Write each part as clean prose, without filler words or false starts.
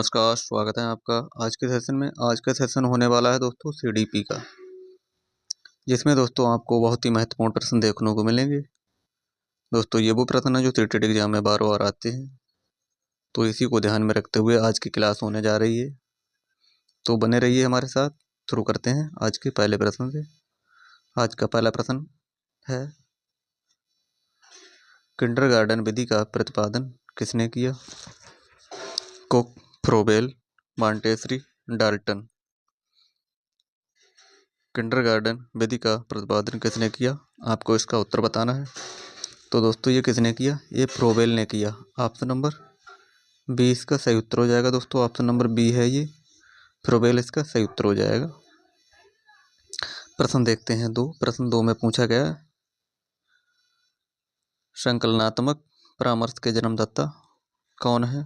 नमस्कार, स्वागत है आपका आज के सेशन में। आज का सेशन होने वाला है दोस्तों सीडीपी का, जिसमें दोस्तों आपको बहुत ही महत्वपूर्ण प्रश्न देखने को मिलेंगे। दोस्तों ये वो प्रश्न है जो सीटेट एग्जाम में बार बार आते हैं, तो इसी को ध्यान में रखते हुए आज की क्लास होने जा रही है। तो बने रहिए हमारे साथ। शुरू करते हैं आज के पहले प्रश्न से। आज का पहला प्रश्न है, किंडरगार्टन विधि का प्रतिपादन किसने किया? Cook, Froebel, Montessori, Dalton. Kindergarten विधि का प्रतिपादन किसने किया? आपको इसका उत्तर बताना है। तो दोस्तों ये किसने किया? ये फ्रोबेल ने किया। ऑप्शन नंबर बी इसका सही उत्तर हो जाएगा। दोस्तों ऑप्शन नंबर बी है ये, फ्रोबेल इसका सही उत्तर हो जाएगा। प्रश्न देखते हैं प्रश्न 2 में पूछा गया है, संकलनात्मक परामर्श के जन्मदाता कौन है?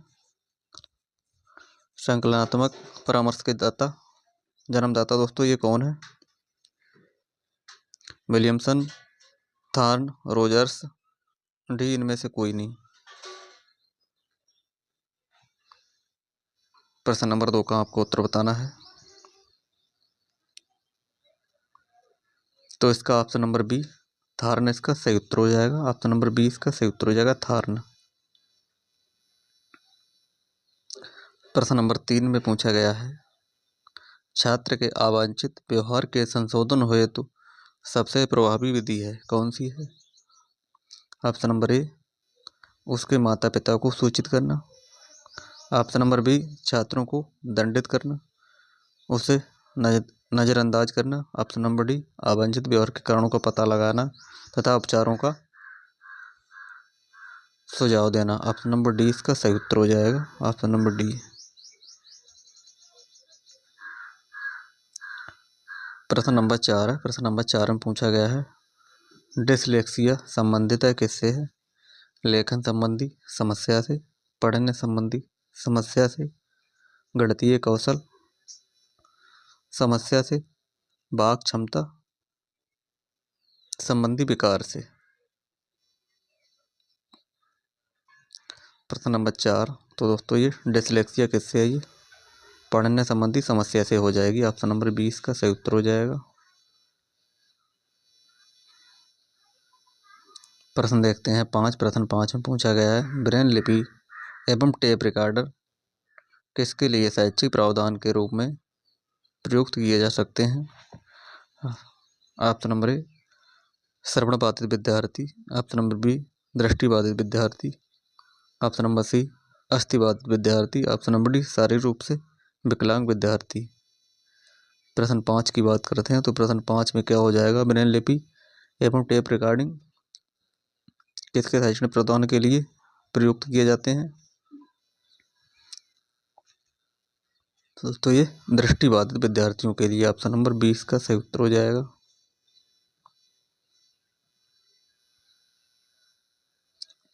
संकलनात्मक परामर्श के जन्मदाता दोस्तों ये कौन है? विलियमसन, थॉर्न, रोजर्स, डी इनमें से कोई नहीं। प्रश्न नंबर 2 का आपको उत्तर बताना है। तो इसका ऑप्शन नंबर बी, थॉर्न इसका सही उत्तर हो जाएगा। ऑप्शन नंबर बी इसका सही उत्तर हो जाएगा, थॉर्न। प्रश्न नंबर 3 में पूछा गया है, छात्र के अवांछित व्यवहार के संशोधन हुए तो सबसे प्रभावी विधि है कौन सी है? ऑप्शन नंबर ए, उसके माता पिता को सूचित करना। ऑप्शन नंबर बी, छात्रों को दंडित करना, उसे नज़रअंदाज करना। ऑप्शन नंबर डी, अवांछित व्यवहार के कारणों का पता लगाना तथा उपचारों का सुझाव देना। ऑप्शन नंबर डी इसका सही उत्तर हो जाएगा। Option number D. प्रश्न नंबर 4 है। प्रश्न नंबर 4 में पूछा गया है, डिसलेक्सिया संबंधित है किससे है? लेखन संबंधी समस्या से, पढ़ने संबंधी समस्या से, गणितीय कौशल समस्या से, वाक क्षमता संबंधी विकार से। प्रश्न नंबर 4, तो दोस्तों ये डिसलेक्सिया किससे है? ये पढ़ने संबंधी समस्या से हो जाएगी। ऑप्शन नंबर 20 का सही उत्तर हो जाएगा। प्रश्न देखते हैं 5। प्रश्न 5 में पूछा गया है, ब्रेन लिपि एवं टेप रिकॉर्डर किसके लिए शैक्षिक प्रावधान के रूप में प्रयुक्त किए जा सकते हैं? ऑप्शन नंबर ए, श्रवण बाधित विद्यार्थी। ऑप्शन नंबर बी, दृष्टि बाधित विद्यार्थी। ऑप्शन नंबर सी, अस्थि बाधित विद्यार्थी। ऑप्शन नंबर डी, शारीरिक रूप से विकलांग विद्यार्थी। प्रश्न 5 की बात करते हैं तो प्रश्न 5 में क्या हो जाएगा, ब्रेन लिपि एवं टेप रिकॉर्डिंग किसके शैक्षणिक प्रावधान के लिए प्रयुक्त किए जाते हैं? तो ये दृष्टिबाधित विद्यार्थियों के लिए। ऑप्शन नंबर 20 का सही उत्तर हो जाएगा।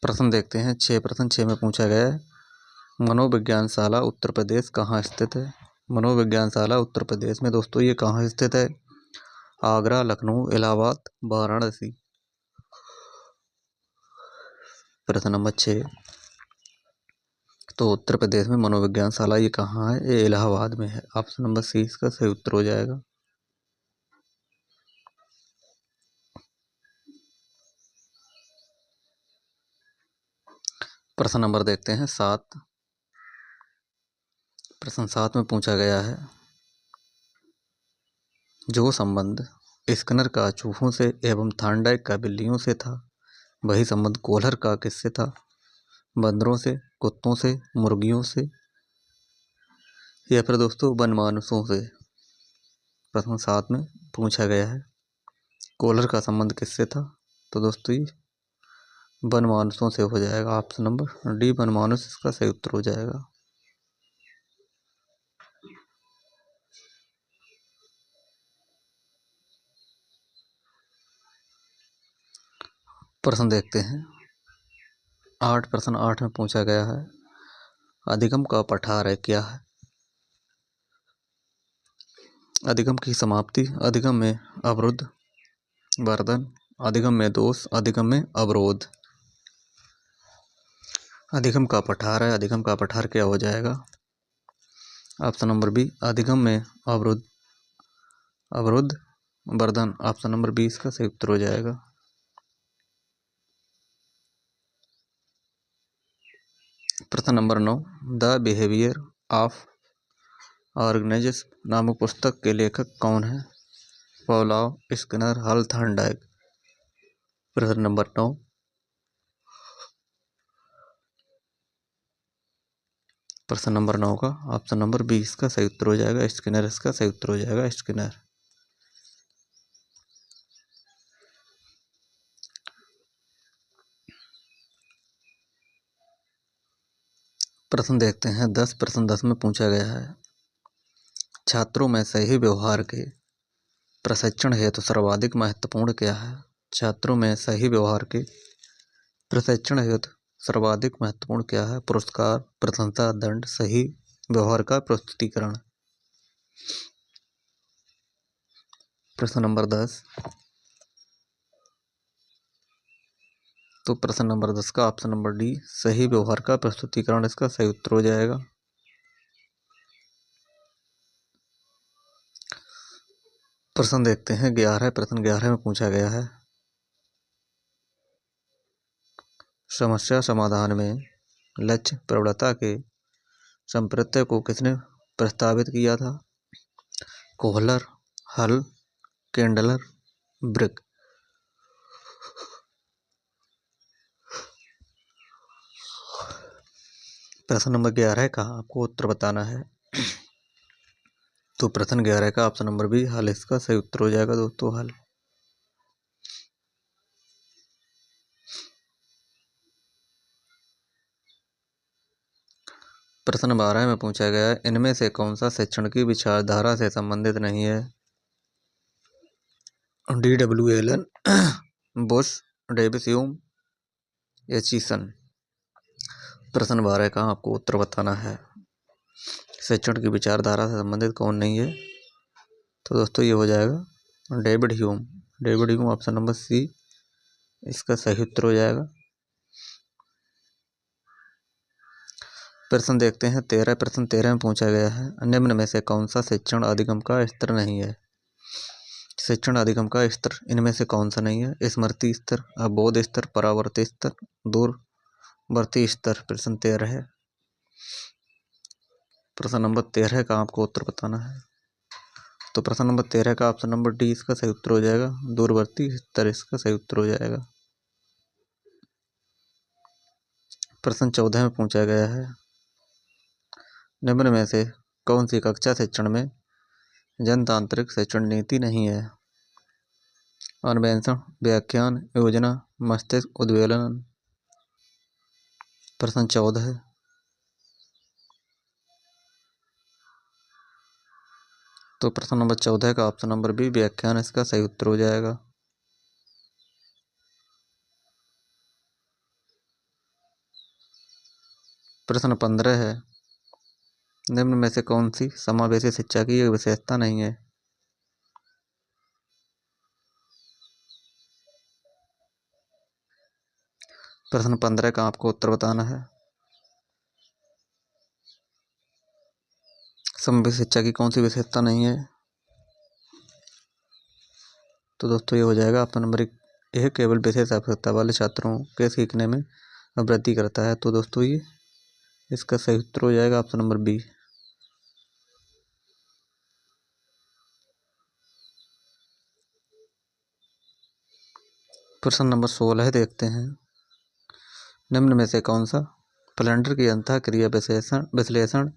प्रश्न देखते हैं 6। प्रश्न 6 में पूछा गया है, मनोविज्ञानशाला उत्तर प्रदेश कहाँ स्थित है? मनोविज्ञानशाला उत्तर प्रदेश में दोस्तों ये कहाँ स्थित है? आगरा, लखनऊ, इलाहाबाद, वाराणसी। प्रश्न नंबर 6, तो उत्तर प्रदेश में मनोविज्ञानशाला ये कहाँ है? ये इलाहाबाद में है। ऑप्शन नंबर सी इसका सही उत्तर हो जाएगा। प्रश्न नंबर देखते हैं 7। प्रश्न 7 में पूछा गया है, जो संबंध स्किनर का चूहों से एवं थॉर्नडाइक का बिल्लियों से था, वही संबंध कोहलर का किससे था? बंदरों से, कुत्तों से, मुर्गियों से, या फिर दोस्तों वनमानुषों से। प्रश्न 7 में पूछा गया है, कोहलर का संबंध किससे था? तो दोस्तों ये वनमानुषों से हो जाएगा। ऑप्शन नंबर डी, वनमानुष इसका सही उत्तर हो जाएगा। प्रश्न देखते हैं 8। प्रश्न 8 में पूछा गया है, अधिगम का पठार क्या है? अधिगम की समाप्ति, अधिगम में अवरुद्ध, वर्धन, अधिगम में दोष, अधिगम में अवरोध। अधिगम का पठार है। अधिगम का पठार क्या हो जाएगा? Option number B. अधिगम में अवरुद्ध वर्धन। ऑप्शन नंबर बी इसका सही उत्तर हो जाएगा। प्रश्न number 9, the behaviour of organism नामक पुस्तक के लेखक कौन है? पावलोव, स्किनर, हल, थॉर्नडाइक। प्रश्न नंबर 9, प्रश्न नंबर 9 का ऑप्शन नंबर बी इसका सही उत्तर हो जाएगा। स्किनर इसका सही उत्तर हो जाएगा। स्किनर। प्रश्न देखते हैं 10 प्रश्न 10 में पूछा गया है, छात्रों में सही व्यवहार के प्रशिक्षण हेतु सर्वाधिक महत्वपूर्ण क्या है? छात्रों में सही व्यवहार के प्रशिक्षण हेतु सर्वाधिक महत्वपूर्ण क्या है? पुरस्कार, प्रशंसा, दंड, सही व्यवहार का प्रस्तुतिकरण। प्रश्न नंबर 10, तो प्रश्न नंबर 10 का ऑप्शन नंबर डी सही व्यवहार का प्रस्तुतिकरण इसका सही उत्तर हो जाएगा। प्रश्न देखते हैं 11। प्रश्न 11 में पूछा गया है, समस्या समाधान में लक्ष्य प्रवणता के संप्रत्यय को किसने प्रस्तावित किया था? कोहलर, हल, केंडलर, ब्रिक। प्रश्न नंबर 11 का आपको उत्तर बताना है। तो प्रश्न 11 का ऑप्शन नंबर बी हल इसका सही उत्तर हो जाएगा दोस्तों, हल। प्रश्न 12 में पूछा गया है, इनमें से कौन सा शिक्षण की विचारधारा से संबंधित नहीं है? D.W. Allen, Bush, Davis Hume, Aitchison. प्रश्न 12 का आपको उत्तर बताना है, शिक्षण की विचारधारा से संबंधित कौन नहीं है? तो दोस्तों ये हो जाएगा David Hume. David Hume option number C इसका सही उत्तर हो जाएगा। प्रश्न देखते हैं 13। प्रश्न 13 में पूछा गया है, निम्न में से कौन सा शिक्षण अधिगम का स्तर नहीं है? शिक्षण अधिगम का स्तर इनमें से कौन सा नहीं है? स्मृति स्तर, अबोध स्तर, परावर्ती स्तर, दूरवर्ती स्तर। प्रश्न 13 है। प्रश्न नंबर 13 का आपको उत्तर बताना है। तो प्रश्न नंबर 13 का ऑप्शन नंबर डी इसका सही उत्तर हो जाएगा। दूरवर्ती स्तर इसका सही उत्तर हो जाएगा। प्रश्न 14 में पूछा गया है, निम्न में से कौन सी कक्षा शिक्षण में जनतांत्रिक शिक्षण नीति नहीं है? अन्वेषण, व्याख्यान, योजना, मस्तिष्क उद्वेलन। प्रश्न 14 है। तो प्रश्न नंबर 14 का ऑप्शन नंबर बी व्याख्यान इसका सही उत्तर हो जाएगा। प्रश्न 15 है, निम्न में से कौन सी समावेशी शिक्षा की एक विशेषता नहीं है? प्रश्न 15 का आपको उत्तर बताना है, समावेशी शिक्षा की कौन सी विशेषता नहीं है? तो दोस्तों ये हो जाएगा ऑप्शन नंबर एक, यह केवल विशेष आवश्यकता वाले छात्रों के सीखने में वृद्धि करता है। तो दोस्तों ये इसका सही उत्तर हो जाएगा ऑप्शन नंबर बी। प्रश्न नंबर 16 देखते हैं, निम्न में से कौन सा प्लैंटर की अंतःक्रिया विश्लेषण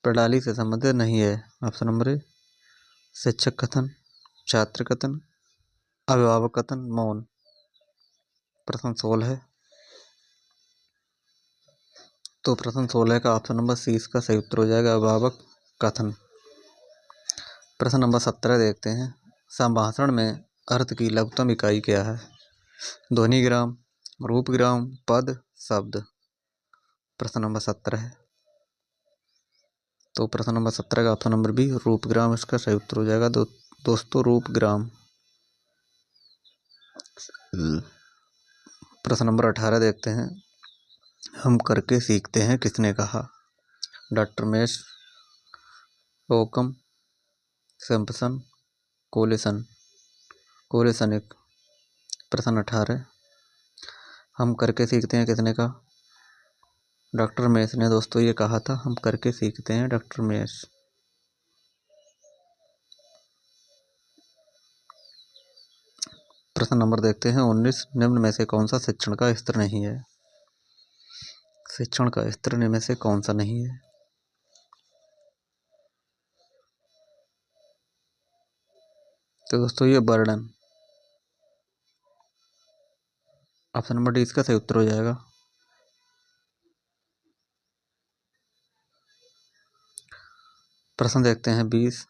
प्रणाली से संबंधित नहीं है? ऑप्शन नंबर ए शिक्षक कथन, छात्र कथन, अभिभावक कथन, मौन। प्रश्न 16 है। तो प्रश्न 16 का ऑप्शन नंबर सी इसका सही उत्तर हो जाएगा, अभिभावक कथन। प्रश्न नंबर 17 देखते हैं, संभाषण में अर्थ की लघुत्तम इकाई क्या है? ध्वनिग्राम, रूपग्राम, पद, शब्द। प्रश्न नंबर 17 है। तो प्रश्न नंबर 17 का ऑप्शन नंबर बी रूपग्राम इसका सही उत्तर हो जाएगा दोस्तों, रूपग्राम। प्रश्न नंबर 18 देखते हैं, हम करके सीखते हैं किसने कहा? Doctor Mace, Ockham, Simpson, Coleson, Kolesnik. प्रश्न 18 हम करके सीखते हैं किसने कहा? डॉक्टर मेस ने दोस्तों ये कहा था, हम करके सीखते हैं, डॉक्टर मेस। प्रश्न नंबर देखते हैं 19 निम्न में से कौन सा शिक्षण का स्तर नहीं है? शिक्षण का स्तर निम्न में से कौन सा नहीं है? तो दोस्तों ये बर्डन। ऑप्शन नंबर डी इसका सही उत्तर हो जाएगा। प्रश्न देखते हैं 20।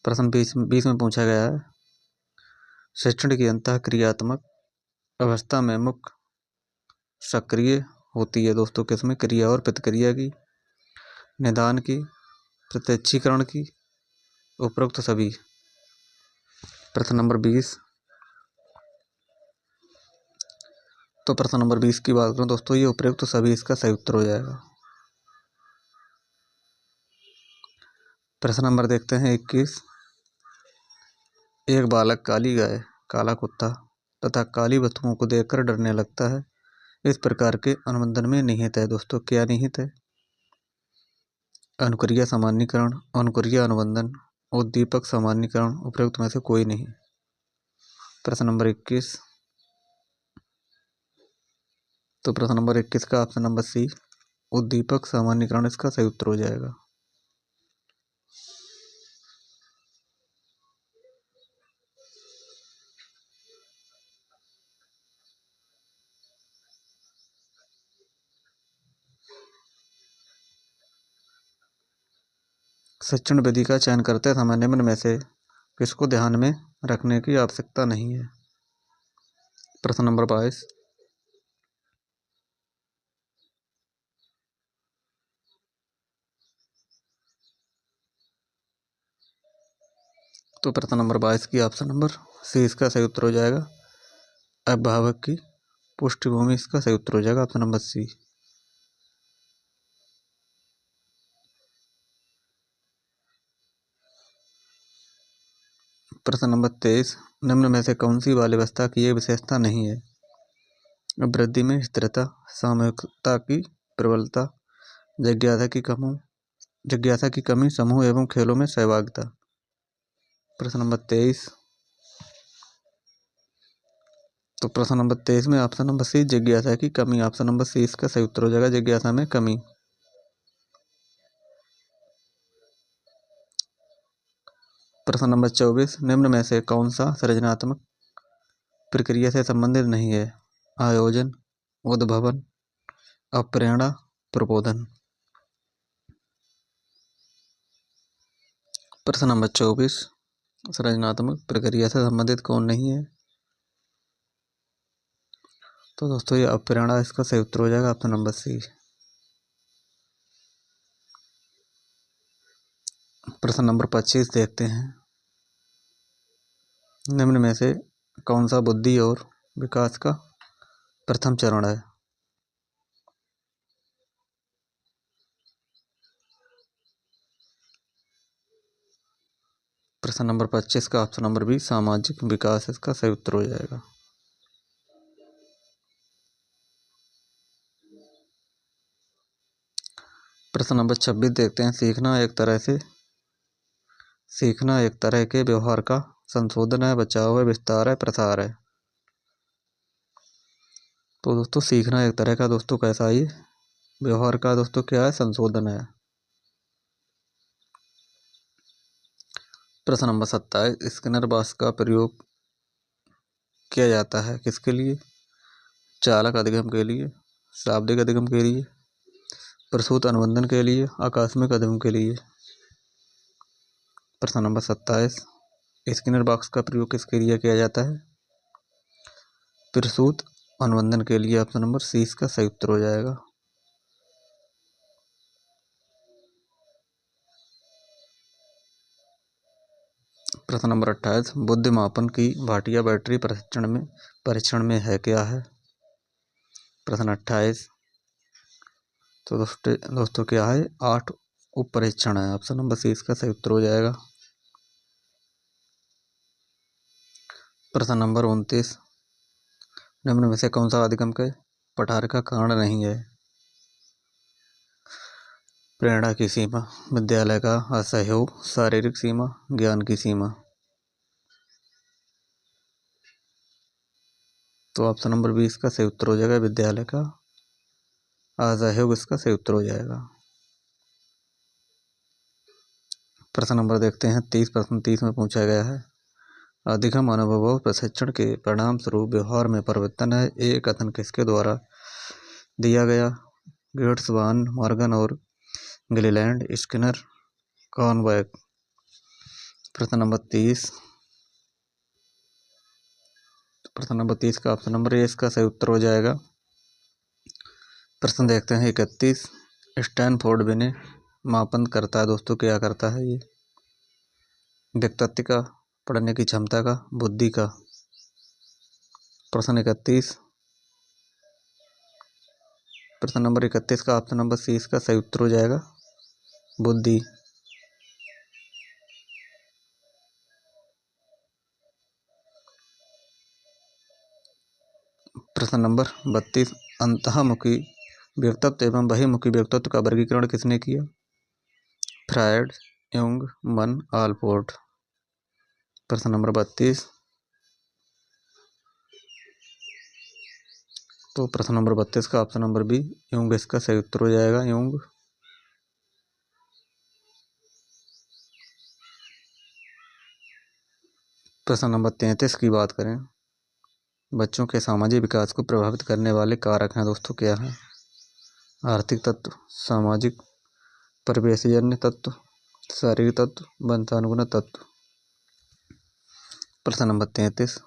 प्रश्न 20 में पूछा गया है, शिक्षण की अंतः क्रियात्मक अवस्था में मुख्य सक्रिय होती है दोस्तों किसमें? क्रिया और प्रतिक्रिया की, निदान की, प्रत्यक्षीकरण की, उपरोक्त सभी। प्रश्न नंबर 20। तो प्रश्न नंबर 20 की बात करूं दोस्तों, ये उपरोक्त सभी इसका सही उत्तर हो जाएगा। प्रश्न नंबर देखते हैं 21। एक बालक काली गाय, काला कुत्ता तथा काली वस्तुओं को देखकर डरने लगता है, इस प्रकार के अनुबंधन में निहित है दोस्तों, क्या निहित है? अनुक्रिया सामान्यीकरण, अनुक्रिया अनुबंधन, उद्दीपक सामान्यीकरण, उपरोक्त में से कोई नहीं। प्रश्न नंबर 21। तो प्रश्न नंबर 21 का ऑप्शन नंबर सी उद्दीपक सामान्यीकरण इसका सही उत्तर हो जाएगा। शिक्षण विधि का चयन करते समय निम्न में से किसको ध्यान में रखने की आवश्यकता नहीं है? प्रश्न नंबर 22। तो प्रश्न नंबर 22 की ऑप्शन नंबर सी इसका सही उत्तर हो जाएगा। अभिभावक की पृष्ठभूमि इसका सही उत्तर हो जाएगा, ऑप्शन नंबर सी। प्रश्न नंबर 23 निम्न में से कौन सी बाल अवस्था की एक विशेषता नहीं है? वृद्धि में स्थिरता, सामूहिकता की प्रबलता, जिज्ञासा की कमी, समूह एवं खेलों में सहभागिता। प्रश्न नंबर 23। तो प्रश्न नंबर 23 में ऑप्शन नंबर सी जिज्ञासा की कमी, ऑप्शन नंबर सी इसका सही उत्तर हो जाएगा, जिज्ञासा में कमी। प्रश्न नंबर 24 निम्न में से कौन सा सृजनात्मक प्रक्रिया से संबंधित नहीं है? आयोजन, उद्भावन, अप्रेरणा, प्रबोधन। प्रश्न नंबर 24 सृजनात्मक प्रक्रिया से संबंधित कौन नहीं है? तो दोस्तों ये अप्रेरणा इसका सही उत्तर हो जाएगा, ऑप्शन नंबर सी। प्रश्न नंबर 25 देखते हैं, निम्न में से कौन सा बुद्धि और विकास का प्रथम चरण है? प्रश्न नंबर 25 का ऑप्शन नंबर बी सामाजिक विकास इसका सही उत्तर हो जाएगा। प्रश्न नंबर 26 देखते हैं, सीखना एक तरह के व्यवहार का संशोधन है, बचाव है, विस्तार है, प्रसार है। तो दोस्तों सीखना एक तरह का दोस्तों कैसा है? व्यवहार का दोस्तों क्या है? संशोधन है। प्रश्न नंबर 27 स्किनर बॉक्स का प्रयोग किया जाता है किसके लिए? चालक अधिगम के लिए, शाब्दिक अधिगम के लिए, प्रसूत अनुबंधन के लिए, आकस्मिक अधिगम के लिए। प्रश्न नंबर 27 स्किनर बॉक्स का प्रयोग किसके लिए किया जाता है? प्रसूत अनुबंधन के लिए, ऑप्शन नंबर सी इसका सही उत्तर हो जाएगा। प्रश्न नंबर 28 बुद्धिमापन की भाटिया बैटरी परीक्षण में है क्या है? प्रश्न 28। तो दोस्तों क्या है? 8 उपपरीक्षण है। ऑप्शन नंबर सी इसका सही उत्तर हो जाएगा। प्रश्न नंबर 29, निम्न में से कौन सा अधिगम के पठार का कारण नहीं है? प्रेरणा की सीमा, विद्यालय का असहयोग, शारीरिक सीमा, ज्ञान की सीमा। तो ऑप्शन नंबर 20 का सही उत्तर हो जाएगा विद्यालय का असहयोग, इसका सही उत्तर हो जाएगा। प्रश्न नंबर देखते हैं 30। प्रश्न 30 में पूछा गया है, अधिगम अनुभव प्रशिक्षण के परिणाम स्वरूप व्यवहार में परिवर्तन है। ये कथन किसके द्वारा दिया गया? गेट्स, वान मॉर्गन और गिलीलैंड, स्किनर, कॉर्नबैक। प्रश्न नंबर 30। प्रश्न नंबर 30 का ऑप्शन नंबर ए इसका सही उत्तर हो जाएगा। प्रश्न देखते हैं 31, स्टैनफोर्ड विनय मापन करता है दोस्तों, क्या करता है ये? व्यक्तित्व का, पढ़ने की क्षमता का, बुद्धि का। प्रश्न 31। प्रश्न नंबर 31 का ऑप्शन नंबर सी इसका सही उत्तर हो जाएगा, बुद्धि। प्रश्न नंबर 32, अंतःमुखी व्यक्तित्व एवं बहिर्मुखी व्यक्तित्व का वर्गीकरण किसने किया? फ्रायड, युंग, मन, आलपोर्ट। प्रश्न नंबर 32। तो प्रश्न नंबर 32 का ऑप्शन नंबर बी युंग इसका सही उत्तर हो जाएगा, युंग। प्रश्न नंबर 33 की बात करें, बच्चों के सामाजिक विकास को प्रभावित करने वाले कारक हैं दोस्तों, क्या हैं? आर्थिक तत्व, सामाजिक परिवेशजन्य तत्व, शारीरिक तत्व, वंशानुगत तत्व। प्रश्न नंबर 33।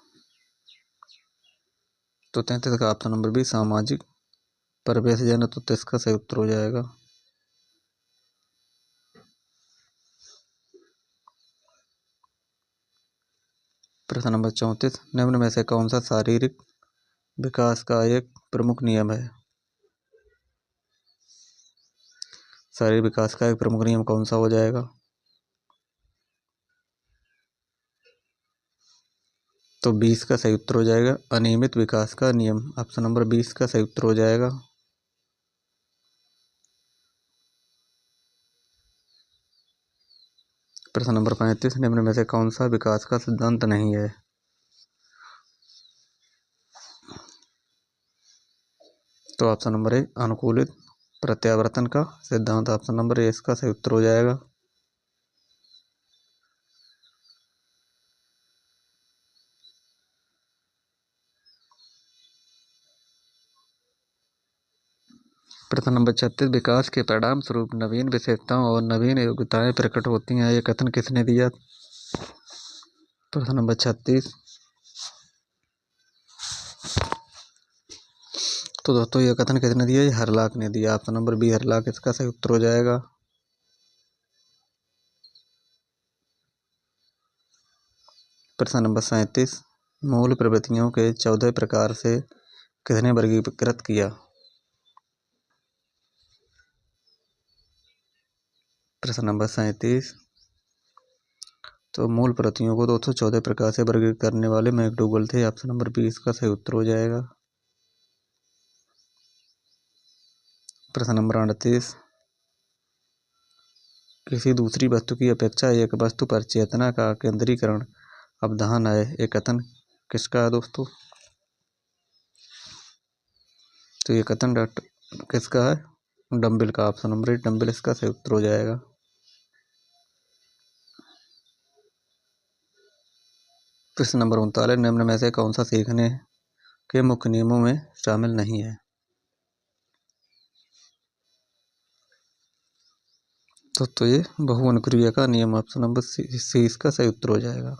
तो 33 का ऑप्शन नंबर बी सामाजिक परिवेशजन्य तत्व इसका सही उत्तर हो जाएगा। प्रश्न नंबर 34, निम्न में से कौन सा शारीरिक विकास का एक प्रमुख नियम है? शारीरिक विकास का एक प्रमुख नियम कौन सा हो जाएगा? तो 20 का सही उत्तर हो जाएगा, अनियमित विकास का नियम। ऑप्शन नंबर 20 का सही उत्तर हो जाएगा। प्रश्न नंबर 35, निम्न में से कौन सा विकास का सिद्धांत नहीं है? तो ऑप्शन नंबर ए अनुकूलित प्रत्यावर्तन का सिद्धांत। ऑप्शन नंबर ए इसका सही उत्तर हो जाएगा। प्रश्न नंबर 36, विकास के परिणाम स्वरूप नवीन विशेषताओं और नवीन योग्यताएं प्रकट होती हैं, यह कथन किसने दिया? प्रश्न नंबर 36। तो दोस्तों यह कथन किसने दिया? ये हरलाक ने दिया। ऑप्शन नंबर बी हरलाक इसका सही उत्तर हो जाएगा। प्रश्न नंबर 37, मूल प्रवृत्तियों के 14 प्रकार से किसने वर्गीकृत किया? प्रश्न नंबर 37। तो मूल प्रवृत्तियों को 214 प्रकार से वर्गीकृत करने वाले मैकडूगल थे। ऑप्शन नंबर बी इसका सही उत्तर हो जाएगा। प्रश्न नंबर 38, किसी दूसरी वस्तु की अपेक्षा एक वस्तु पर चेतना का केंद्रीकरण अवधान है, एक कथन किसका है दोस्तों? तो ये कथन डॉक्टर किसका है? डम्बिल का। ऑप्शन नंबर ए डम्बिल इसका सही उत्तर हो जाएगा। प्रश्न नंबर 39, निम्न में से कौन सा सीखने के मुख्य नियमों में शामिल नहीं है? तो ये बहुअनुक्रिया का नियम। ऑप्शन नंबर सी इसका सही उत्तर हो जाएगा।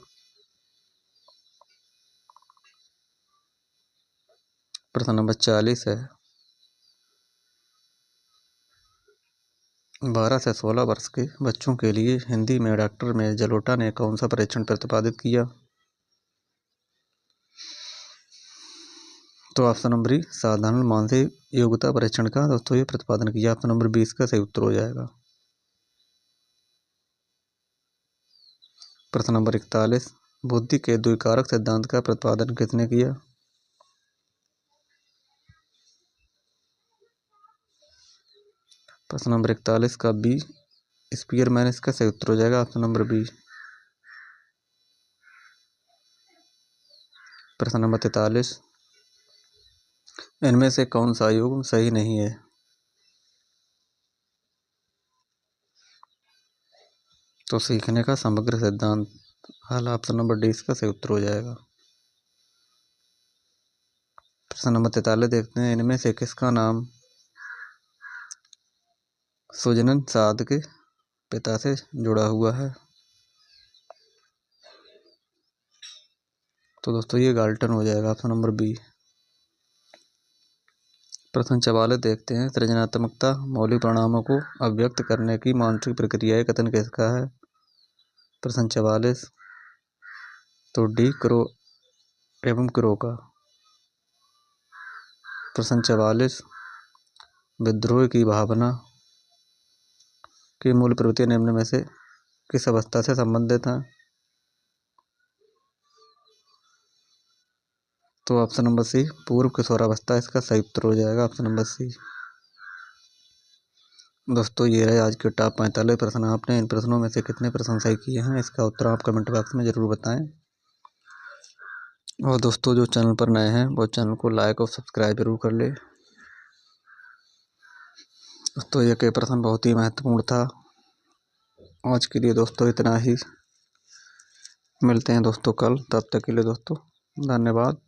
प्रश्न नंबर 40 है, 12 से 16 वर्ष के बच्चों के लिए हिंदी में डॉक्टर में जलोटा ने कौन सा परीक्षण प्रतिपादित किया? तो ऑप्शन नंबर बी साधारण मानसिक योग्यता परीक्षण का दोस्तों ये प्रतिपादन किया। ऑप्शन नंबर 20 का सही उत्तर हो जाएगा। प्रश्न नंबर 41, बुद्धि के द्विकारक सिद्धांत का प्रतिपादन किसने किया? प्रश्न नंबर 41 का बी स्पीयरमैन इसका सही उत्तर हो जाएगा, ऑप्शन नंबर बी। प्रश्न नंबर 43, इनमें से कौन सा युग्म सही नहीं है? तो सीखने का समग्र सिद्धांत, हाल ऑप्शन नंबर डी इसका सही उत्तर हो जाएगा। प्रश्न नंबर 43 देखते हैं, इनमें से किसका नाम सुजनन साध के पिता से जुड़ा हुआ है? तो दोस्तों ये गाल्टन हो जाएगा, ऑप्शन नंबर बी। प्रश्न 44 देखते हैं, सृजनात्मकता मौलिक परिणामों को अभिव्यक्त करने की मानसिक प्रक्रिया कथन किसका है? प्रश्न 44, तो डी क्रो एवं क्रो का। प्रश्न 44, विद्रोह की भावना की मूल प्रवृत्ति निम्न में से किस अवस्था से संबंधित है? तो ऑप्शन नंबर सी पूर्व किशोरावस्था इसका सही उत्तर हो जाएगा, ऑप्शन नंबर सी। दोस्तों ये रहे आज के टॉप 45 प्रश्न। आपने इन प्रश्नों में से कितने प्रश्न सही किए हैं इसका उत्तर आप कमेंट बॉक्स में ज़रूर बताएं। और दोस्तों जो चैनल पर नए हैं वो चैनल को लाइक और सब्सक्राइब जरूर कर ले। दोस्तों ये के प्रश्न बहुत ही महत्वपूर्ण था। आज के लिए दोस्तों इतना ही, मिलते हैं दोस्तों कल, तब तक के लिए दोस्तों धन्यवाद।